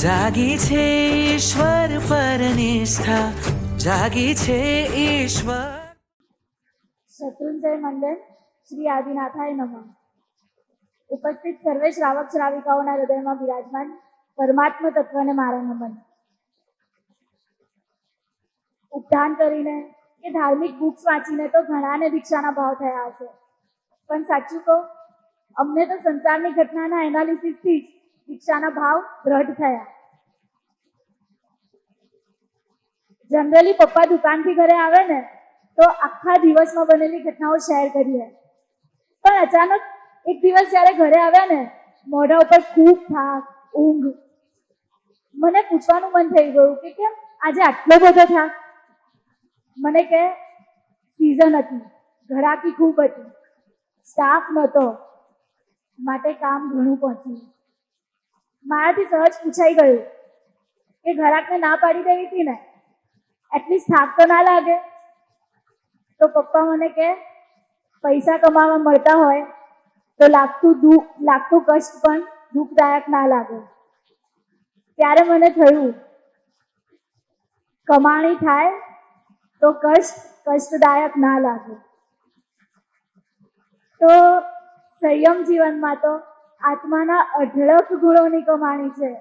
જાગી છે ઈશ્વર પર નિષ્ઠા, જાગી છે ઈશ્વર. શત્રુંજય મંડળ શ્રી આદિનાથાય નમઃ. ઉપસ્થિત સર્વે શ્રાવક શ્રાવિકાઓના હૃદયમાં બિરાજમાન પરમાત્મ તત્વને મારા નમન. ઉપધાન કરીને કે ધાર્મિક બુક્સ વાંચીને તો ઘણાને દીક્ષાના ભાવ થયા હશે, પણ સાચું કહું, અમને તો સંસારની ઘટનાના એનાલિસિસથી જ દીક્ષાના ભાવ દ્રઢ થયા. જનરલી પપ્પા દુકાનથી ઘરે આવે ને તો આખા દિવસમાં બનેલી ઘટનાઓ શેર કરીએ, પણ અચાનક એક દિવસ જ્યારે ઘરે આવ્યા ને, મોઢા ઉપર ખૂબ થાક, ઊંઘ. મને પૂછવાનું મન થઈ ગયું કે કેમ આજે આટલો બધો થાક? મને કે સિઝન હતી, ઘરાકી ખૂબ હતી, સ્ટાફ નહોતો, માટે કામ ઘણું પહોંચ્યું. મારાથી સહજ પૂછાઈ ગયું કે ઘરાકને ના પાડી દેવી હતી ને, એટલીસ્ટ થાક તો ના લાગે? તો પપ્પા મને કે પૈસા કમાવા મળતા હોય તો લાગતું કષ્ટ પણ દુઃખદાયક ના લાગે. ત્યારે મને થયું, કમાણી થાય તો કષ્ટદાયક ના લાગે. તો સંયમ જીવનમાં તો આત્માના અઢળક ગુણોની કમાણી છે.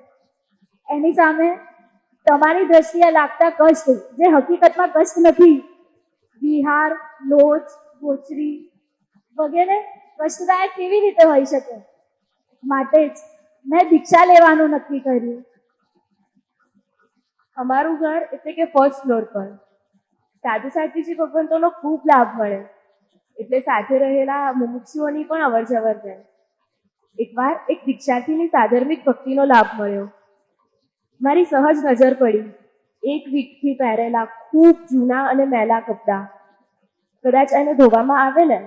એની સામે તમારી દ્રષ્ટિએ લાગતા કષ્ટ, જે હકીકતમાં કષ્ટ નથી, વિહાર, લોચ, ગોચરી વગેરે કષ્ટદાયક કેવી રીતે હોઈ શકે? માટે જ મેં દીક્ષા લેવાનું નક્કી કર્યું. અમારું ઘર એટલે કે ફર્સ્ટ ફ્લોર પર સાધુ સાધ્વીજી ભગવંતોનો ખૂબ લાભ મળે, એટલે સાથે રહેલા મુમુક્ષુઓની પણ અવર જવર રહે. એકવાર એક દીક્ષાર્થીની સાધર્મિક ભક્તિનો લાભ મળ્યો. મારી સહજ નજર પડી એક વીકથી પહેરેલા ખૂબ જૂના અને મેલા કપડાં. કદાચ એને ધોવામાં આવે ને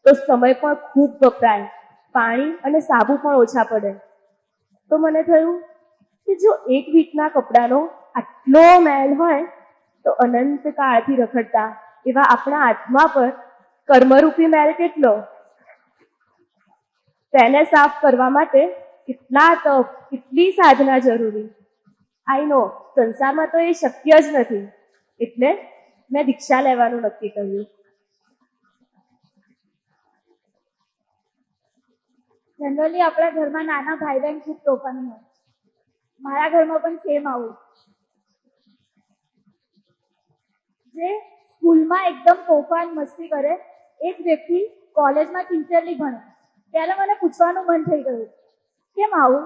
તો સમય પણ ખૂબ વપરાય, પાણી અને સાબુ પણ ઓછા પડે. તો મને થયું કે જો એક વીકના કપડાનો આટલો મેલ હોય તો અનંત કાળથી રખડતા એવા આપણા આત્મા પર કર્મરૂપી મેલ કેટલો? તેને સાફ કરવા માટે કેટલા તપ, કેટલી સાધના જરૂરી. આઈ નો સંસારમાં તો એ શક્ય જ નથી, એટલે મેં દીક્ષા લેવાનું નક્કી કર્યું. જનરલી આપણા ઘરમાં નાના ભાઈ બહેન ખૂબ તોફાની હોય. મારા ઘરમાં પણ સેમ આવું. જે સ્કૂલમાં એકદમ તોફાન મસ્તી કરે, એક વ્યક્તિ કોલેજમાં સિન્સિયરલી ભણે. ત્યારે મને પૂછવાનું મન થઈ ગયું, કેમ આવું?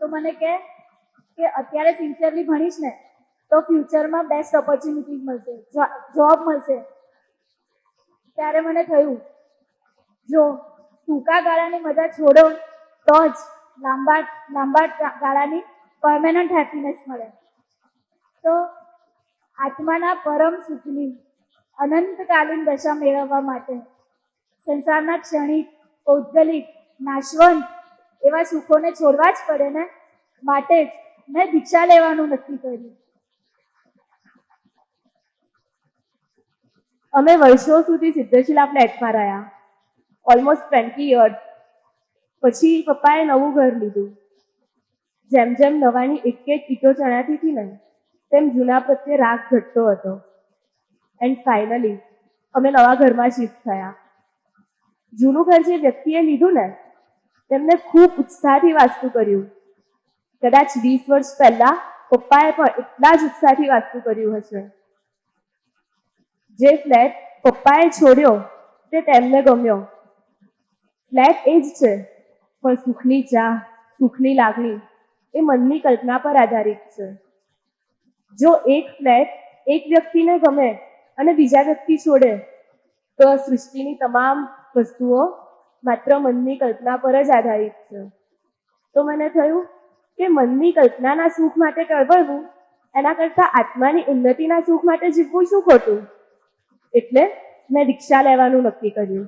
તો મને કે અત્યારે સિન્સિયરલી ભણીશ ને તો ફ્યુચરમાં બેસ્ટ ઓપોર્ચ્યુનિટીઝ મળશે, જોબ મળશે. ત્યારે મને થયું, જો ટૂંકા ગાળાની મજા છોડો તો જ લાંબા ગાળાની પરમેનન્ટ હેપીનેસ મળે. તો આત્માના પરમ સુખની અનંતકાલીન દશા મેળવવા માટે સંસારના ક્ષણિક, પૌદ્ગલિક, નાશવંત એવા સુખોને છોડવા જ પડે ને, માટે જ મેં દીક્ષા લેવાનું નક્કી કર્યું. અમે વર્ષો સુધી સિદ્ધશિલા ફ્લેટમાં રહ્યા, ઓલમોસ્ટ 20 years. પછી પપ્પાએ નવું ઘર લીધું. જેમ જેમ નવાની એક એક ઈંટો ચણાતી હતી ને, તેમ જૂના પ્રત્યે રાગ ઘટતો હતો. એન્ડ ફાઇનલી અમે નવા ઘરમાં શિફ્ટ થયા. જૂનું ઘર જે વ્યક્તિએ લીધું ને, તેમને ખૂબ ઉત્સાહથી વાસ્તુ કર્યું. કદાચ 20 વર્ષ પહેલા પપ્પાએ પણ એટલા જ ઉત્સાહથી વાસ્તુ કર્યું હશે. જે ફ્લેટ પપ્પાએ છોડ્યો તે તેમને ગમ્યો. ફ્લેટ એ જ છે, પણ સુખની ચાહ, સુખની લાગણી એ મનની કલ્પના પર આધારિત છે. જો એક ફ્લેટ એક વ્યક્તિને ગમે અને બીજા વ્યક્તિ છોડે તો સૃષ્ટિની તમામ વસ્તુઓ માત્ર મનની કલ્પના પર જ આધારિત છે. તો મને થયું કે મનની કલ્પનાના સુખ માટે કળવળવું એના કરતાં આત્માની ઉન્નતિના સુખ માટે જીવવું શું ખોટું? એટલે મેં દીક્ષા લેવાનું નક્કી કર્યું.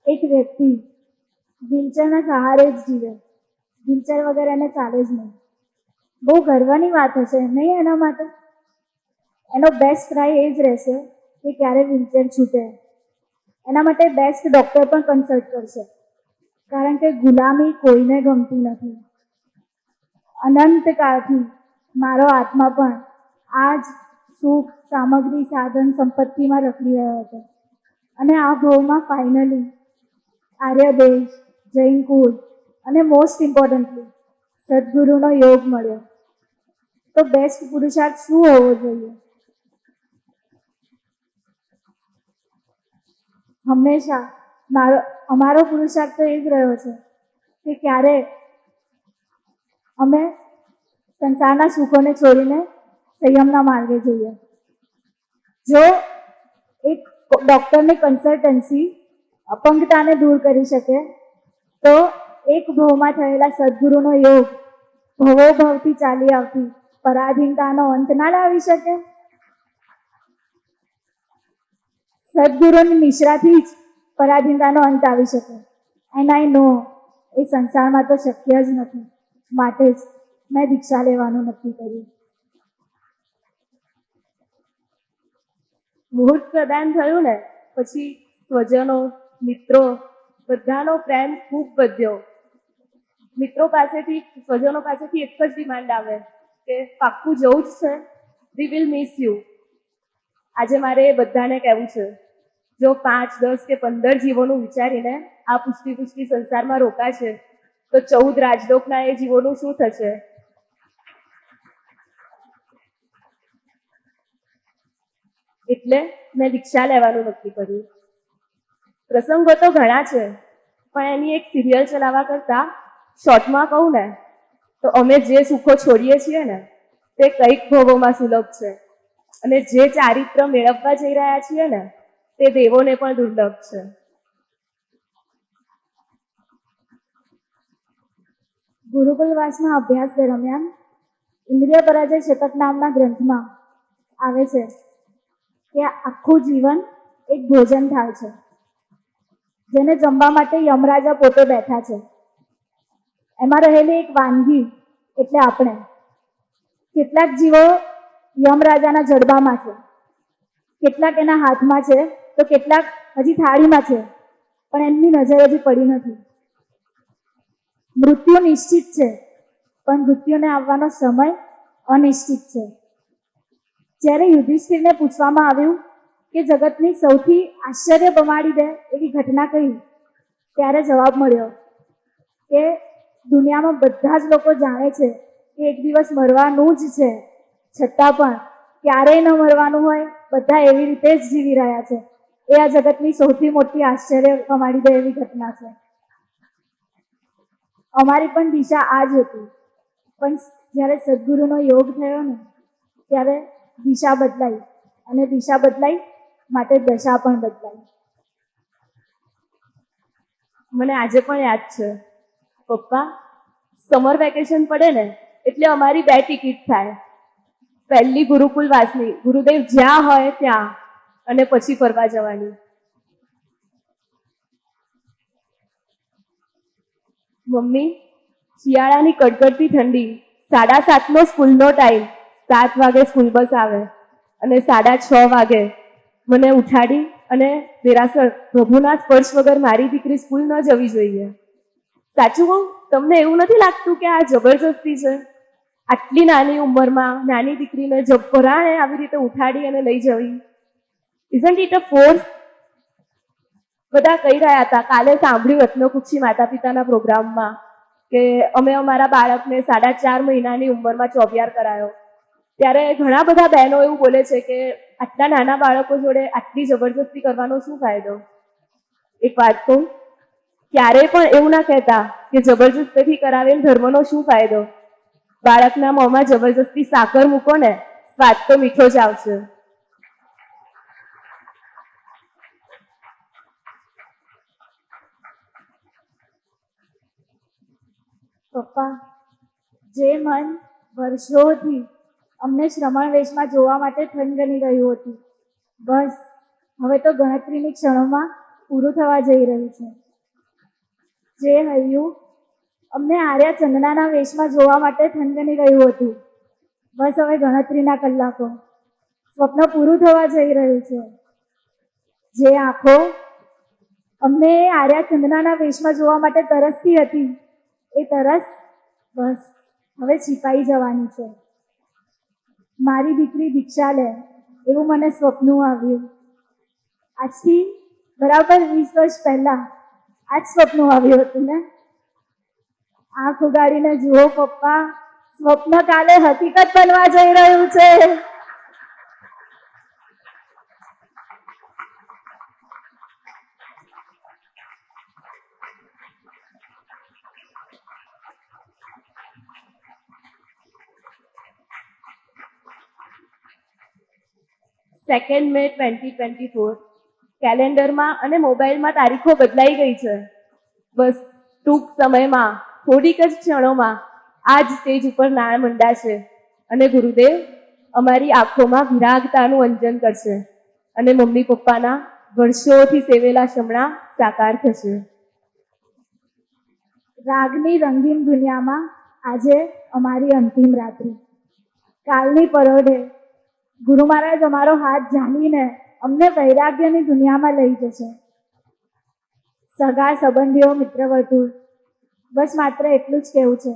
એક વ્યક્તિ વ્હીલચેરના સહારે જ જીવે, વ્હીલચેર વગર એને ચાલે જ નહીં. બહુ ગર્વની વાત હશે નહીં એના માટે? એનો બેસ્ટ ટ્રાય એ જ રહેશે કે ક્યારે વ્હીલચેર છૂટે. એના માટે બેસ્ટ ડૉક્ટર પણ કન્સલ્ટ કરશે. કારણ કે ગુલામી કોઈને ગમતી નથી. અનંતકાળથી મારો આત્મા પણ આ જ સુખ, સામગ્રી, સાધન, સંપત્તિમાં રખડી રહ્યો હતો. અને આ ભાવમાં ફાઇનલી આર્યદેશ, જૈન કુળ અને મોસ્ટ ઇમ્પોર્ટન્ટલી સદગુરુનો યોગ મળ્યો. તો બેસ્ટ પુરુષાર્થ શું હોવો જોઈએ? હંમેશા અમારો પુરુષાર્થ તો એ જ રહ્યો છે કે ક્યારે અમે સંસારના સુખોને છોડીને સંયમના માર્ગે જઈએ. જો એક ડૉક્ટરની કન્સલ્ટન્સી અપંગતાને દૂર કરી શકે તો એક ભાવમાં થયેલા સદગુરુનો યોગ ભવોભવથી ચાલી આવતી પરાધીનતાનો અંત ના લાવી શકે? સદગુરુની નિશ્રાથી જ પરાધીનતાનો અંત આવી શકે. એન્ડ આઈ નો એ સંસારમાં તો શક્ય જ નથી. માટે જ મેં દીક્ષા લેવાનું નક્કી કર્યું. મુહૂર્ત પ્રદાન થયું ને પછી સ્વજનો, મિત્રો બધાનો પ્રેમ ખૂબ વધ્યો. મિત્રો પાસેથી, સ્વજનો પાસેથી એક જ ડિમાન્ડ આવે કે પાક્કું જવું જ છે, વી વિલ મિસ યુ. આજે મારે એ બધાને કહેવું છે, જો 5, 10 કે 15 જીવોનું વિચારીને આ પુષ્ટિ સંસારમાં રોકાશે તો 14 રાજલોકના એ જીવોનું શું થશે? એટલે મેં દીક્ષા લેવાનું નક્કી કર્યું. પ્રસંગો તો ઘણા છે, પણ એની એક સિરિયલ ચલાવવા કરતા શોર્ટમાં કહું ને તો અમે જે સુખો છોડીએ છીએ ને તે કઈક ભવોમાં સુલભ છે, અને જે ચારિત્ર મેળવવા જઈ રહ્યા છીએ ને તે દેવોને પણ દુર્લભ છે. ગુરુકુલવાસના અભ્યાસ દરમિયાન ઇન્દ્રિય પરાજય શતક નામના ગ્રંથમાં આવે છે કે આખું જીવન એક ભોજન થાળ છે, જેને જમવા માટે યમરાજા પોતે બેઠા છે. એમાં રહેલી એક વાનગી એટલે આપણે. કેટલાક જીવો યમરાજાના જડબામાં છે, કેટલાક એના હાથમાં છે, તો કેટલાક હજી થાળીમાં છે, પણ એમની નજર હજી પડી નથી. મૃત્યુ નિશ્ચિત છે, પણ મૃત્યુને આવવાનો સમય અનિશ્ચિત છે. જ્યારે યુધિષ્ઠિરને પૂછવામાં આવ્યું કે જગતની સૌથી આશ્ચર્ય પમાડી દે એવી ઘટના કઈ, ત્યારે જવાબ મળ્યો કે દુનિયામાં બધા જ લોકો જાણે છે કે એક દિવસ મરવાનું જ છે, છતાં પણ ક્યારેય ન મરવાનું હોય, બધા એવી રીતે જ જીવી રહ્યા છે. એ આ જગતની સૌથી મોટી આશ્ચર્ય પમાડી દે એવી ઘટના છે. અમારી પણ દિશા આ જ હતી, પણ જ્યારે સદગુરુનો યોગ થયો ને ત્યારે દિશા બદલાઈ, અને દિશા બદલાઈ માટે દશા પણ બદલાઈ. મને આજે પણ યાદ છે, પપ્પા સમર વેકેશન પડે ને એટલે અમારી 2 ટિકિટ થાય. પહેલી ગુરુકુલવાસની, ગુરુદેવ જ્યાં હોય ત્યાં, અને પછી ફરવા જવાની. મમ્મી શિયાળાની કડકડતી ઠંડી, 7:30નો સ્કૂલનો ટાઈમ, 7 વાગે સ્કૂલ બસ આવે અને 6:30 વાગે મને ઉઠાડી અને દેરાસર પ્રભુના સ્પર્શ વગર મારી દીકરી સ્કૂલ ન જવી જોઈએ. સાચું કહું, તમને એવું નથી લાગતું કે આ જબરજસ્તી છે? આટલી નાની ઉંમરમાં નાની દીકરીને જબરાણે આવી રીતે ઉઠાડી અને લઈ જવી. Isn't it a force? બધા કહી રહ્યા હતા, કાલે સાંભળ્યું રત્નકુક્ષી માતા પિતાના પ્રોગ્રામમાં કે અમે અમારા બાળકને 4.5 મહિનાની ઉંમરમાં ચોવિયાર કરાયો. ત્યારે ઘણા બધા બહેનો એવું બોલે છે કે આટલા નાના બાળકો જોડે આટલી જબરજસ્તી કરવાનો શું ફાયદો? એક વાત કહું, ક્યારેય પણ એવું ના કહેતા કે જબરજસ્તીથી કરાવેલ ધર્મનો શું ફાયદો. બાળકના મોંમાં જબરજસ્તી સાકર મૂકો ને, સ્વાદ તો મીઠો જ આવશે. પપ્પા, જે મન વર્ષોથી અમને શ્રમણ વેશમાં જોવા માટે થનગની રહ્યું હતું, બસ હવે તો ગણતરીની ક્ષણોમાં પૂરું થવા જઈ રહ્યું છે. જે હૈયું અમને આર્યા ચંદનાના વેશમાં જોવા માટે થનગની રહ્યું હતું, બસ હવે ગણતરીના કલાકો, સ્વપ્ન પૂરું થવા જઈ રહ્યું છે. જે આંખો અમને આર્યા ચંદનાના વેશમાં જોવા માટે તરસતી હતી. એ તરસ બસ હવે છીપાઈ જવાની છે. મારી દીકરી દીક્ષા લે એવું મને સ્વપ્નું આવ્યું. આજથી બરાબર 20 વર્ષ પહેલા આ જ સ્વપ્નું આવ્યું હતું ને. આંખ ઉગાડીને જુઓ પપ્પા, સ્વપ્ન કાલે હકીકત બનવા જઈ રહ્યું છે. સેકન્ડ મે 2024 કેલેન્ડરમાં અને મોબાઈલમાં તારીખો બદલાઈ ગઈ છે. બસ ટૂંક સમયમાં, થોડીક જ ક્ષણોમાં આ જ સ્ટેજ ઉપર નાળ મંડાશે અને ગુરુદેવ અમારી આંખોમાં વિરાગતાનું અંજન કરશે અને મમ્મી પપ્પાના વર્ષોથી સેવેલા શમણા સાકાર થશે. રાગની રંગીન દુનિયામાં આજે અમારી અંતિમ રાત્રિ. કાલની પરોઢે ગુરુ મહારાજ અમારો હાથ જામીને અમને વૈરાગ્યની દુનિયામાં લઈ જશે. સગા સંબંધીઓ, મિત્ર વર્તુળ, બસ માત્ર એટલું જ કહેવું છે.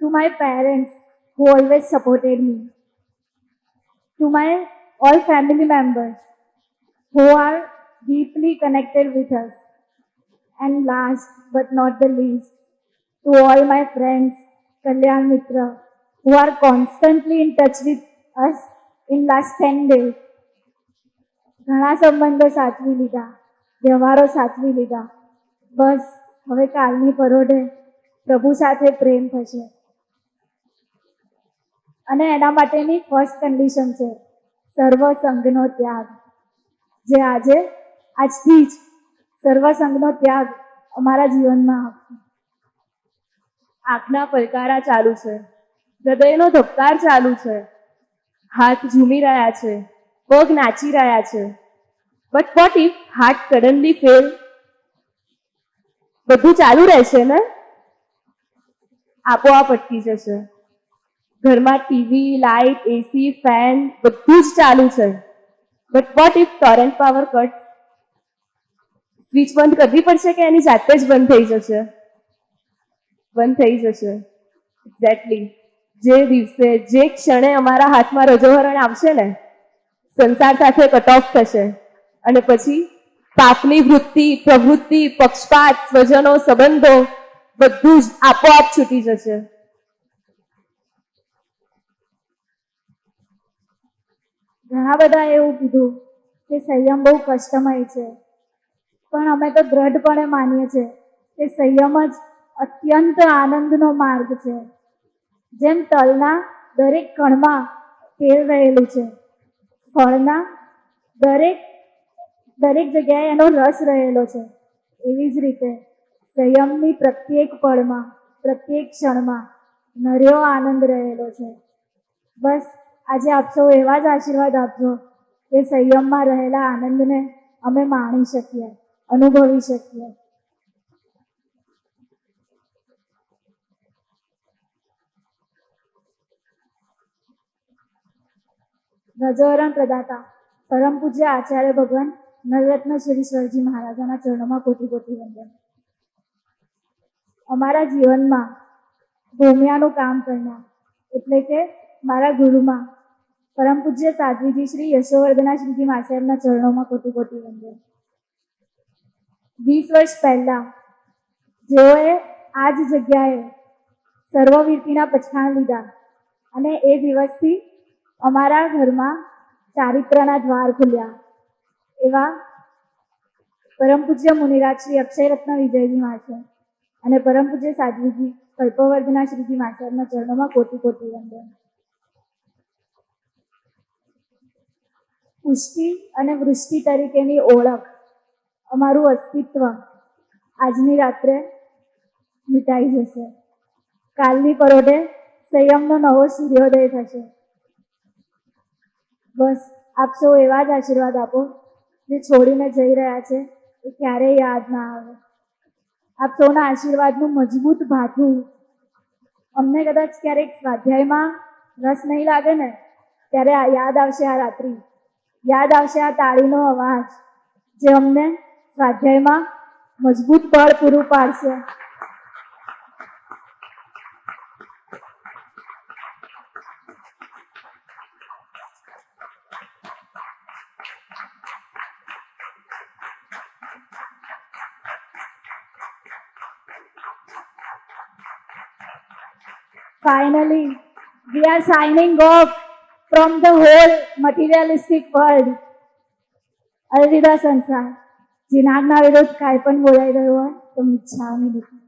To my parents who always supported me, to my all family members who are deeply connected with us, and last but not the least, to all my friends, Kalyan Mitra, who are constantly in touch with us in last 10 days. ઘણા સંબંધો સાચવી લીધા, વ્યવહારો સાચવી લીધા. બસ હવે કાલની પરોઢે પ્રભુ સાથે પ્રેમ થશે. અને એના માટેની ફર્સ્ટ કન્ડિશન છે સર્વ સંઘનો ત્યાગ. જે આજથી જ સર્વ સંઘનો ત્યાગ અમારા જીવનમાં આપશે. આંખના પલકારા ચાલુ છે, હૃદયનો ધબકાર ચાલુ છે, હાથ ઝૂમી રહ્યા છે, પગ નાચી રહ્યા છે. But what if heart suddenly fail? બધું ચાલુ રહેશે ને? આપોઆપ અટકી જશે. ઘરમાં ટીવી, લાઇટ, એસી, ફેન બધું જ ચાલુ છે. But what if Torrent power cut? Switch બંધ કરવી પડશે કે એની જાતે જ બંધ થઈ જશે? બંધ થઈ જશે. એક્ઝેક્ટલી જે દિવસે, જે ક્ષણે અમારા હાથમાં રજોહરણ આવશે ને, સંસાર સાથે કટ ઓફ થશે અને પછી પાપની વૃત્તિ, પ્રવૃત્તિ, પક્ષપાત, સ્વજનો, સંબંધો બધું જ આપોઆપ છૂટી જશે. ઘણા બધા એવું કીધું કે સંયમ બહુ કષ્ટમય છે, પણ અમે તો દ્રઢપણે માનીએ છીએ કે સંયમ જ અત્યંત આનંદનો માર્ગ છે. જેમ તલના દરેક કણમાં તેલ રહેલું છે, ફળના દરેક જગ્યાએ એનો રસ રહેલો છે, એવી જ રીતે સંયમની પ્રત્યેક પળમાં, પ્રત્યેક ક્ષણમાં નર્યો આનંદ રહેલો છે. બસ આજે આપ સૌ એવા જ આશીર્વાદ આપજો કે સંયમમાં રહેલા આનંદને અમે માણી શકીએ, અનુભવી શકીએ. રજોહરણ પ્રદાતા પરમ પૂજ્ય આચાર્ય ભગવાન નવરત્ન શ્રી સરજી મહારાજાના ચરણોમાં કોટી કોટી વંદન. અમારા જીવનમાં ભૂમિયાનું કામ કરનાર એટલે કે મારા ગુરુમાં પરમ પૂજ્ય સાધ્વીજી શ્રી યશોવર્ધના શ્રીજી મહાસાહેબના ચરણોમાં કોટી કોટી વંદન. 20 વર્ષ પહેલા જેઓએ આ જ જગ્યાએ સર્વવીરતીના પછાણ લીધા અને એ દિવસથી અમારા ઘરમાં ચારિત્રના દ્વાર ખુલ્યા, એવા પરમ પૂજ્ય મુનિરાજ શ્રી અક્ષયરત્ન વિજયજી મહાશય અને પરમ પૂજ્ય સાધ્વીજી કલ્પવર્ધના શ્રીજી મહાસાહેબના ચરણોમાં કોટી કોટી વંદન. પુષ્ટિ અને વૃષ્ટિ તરીકેની ઓળખ, અમારું અસ્તિત્વ આજની રાત્રે મિટાઈ જશે. કાલની પરોઢે સંયમનો નવો સૂર્યોદય થશે. બસ આપ સૌ એવા જ આશીર્વાદ આપો જે છોડીને જઈ રહ્યા છે એ ક્યારેય યાદ ના આવે. આપ સૌના આશીર્વાદનું મજબૂત ભાથું અમને કદાચ ક્યારેક સ્વાધ્યાયમાં રસ નહીં લાગે ને ત્યારે યાદ આવશે આ રાત્રિ, યાદ આવશે આ તાળીનો અવાજ, જે અમને સ્વાધ્યાયમાં મજબૂત બળ પૂરું પાડશે. Finally, we are signing off from the whole materialistic world. અલવિદા સંસાર. જીનાગના વિરુદ્ધ કાંઈ પણ બોલાઈ રહ્યું હોય તો મિચ્છામી દુક્કડમ.